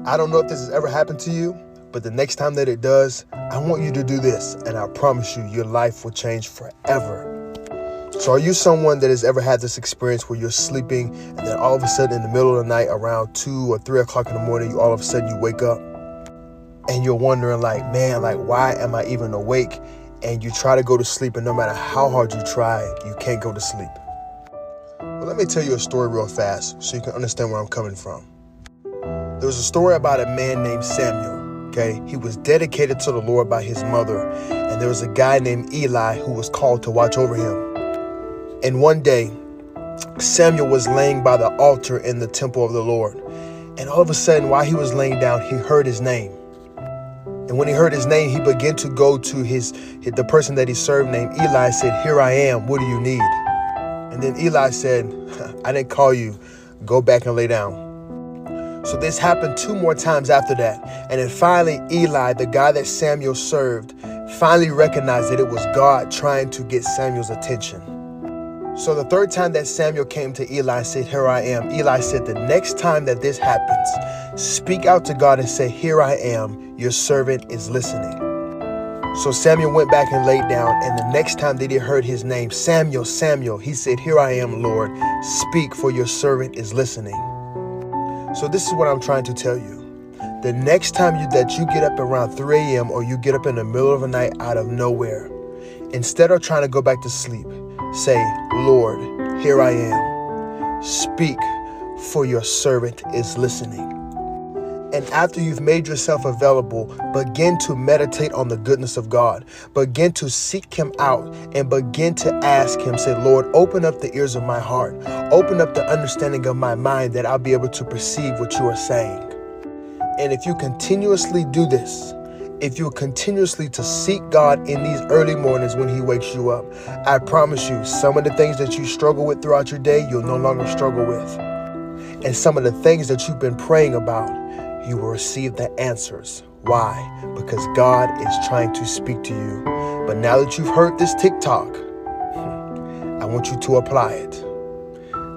I don't know if this has ever happened to you, but the next time that it does, I want you to do this, and I promise you, your life will change forever. So are you someone that has ever had this experience where you're sleeping and then all of a sudden in the middle of the night around 2 or 3 o'clock in the morning, all of a sudden you wake up and you're wondering man, why am I even awake? And you try to go to sleep, and no matter how hard you try, you can't go to sleep. Well, let me tell you a story real fast so you can understand where I'm coming from. There was a story about a man named Samuel, okay? He was dedicated to the Lord by his mother, and there was a guy named Eli who was called to watch over him. And one day, Samuel was laying by the altar in the temple of the Lord. And all of a sudden, while he was laying down, he heard his name. And when he heard his name, he began to go to the person that he served named Eli, said, "Here I am, what do you need?" And then Eli said, "I didn't call you, go back and lay down." So this happened 2 more times after that. And then finally, Eli, the guy that Samuel served, finally recognized that it was God trying to get Samuel's attention. So the 3rd time that Samuel came to Eli and said, "Here I am," Eli said, "The next time that this happens, speak out to God and say, 'Here I am, your servant is listening.'" So Samuel went back and laid down, and the next time that he heard his name, "Samuel, Samuel," he said, "Here I am, Lord, speak, for your servant is listening." So this is what I'm trying to tell you. The next time that you get up around 3 a.m. or you get up in the middle of the night out of nowhere, instead of trying to go back to sleep, say, "Lord, here I am. Speak, for your servant is listening." And after you've made yourself available, begin to meditate on the goodness of God. Begin to seek him out and begin to ask him, say, "Lord, open up the ears of my heart. Open up the understanding of my mind that I'll be able to perceive what you are saying." And if you continuously do this, if you continuously to seek God in these early mornings when he wakes you up, I promise you, some of the things that you struggle with throughout your day, you'll no longer struggle with. And some of the things that you've been praying about, you will receive the answers. Why? Because God is trying to speak to you. But now that you've heard this TikTok, I want you to apply it.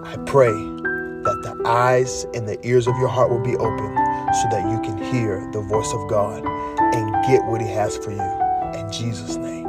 I pray that the eyes and the ears of your heart will be open so that you can hear the voice of God and get what he has for you. In Jesus' name.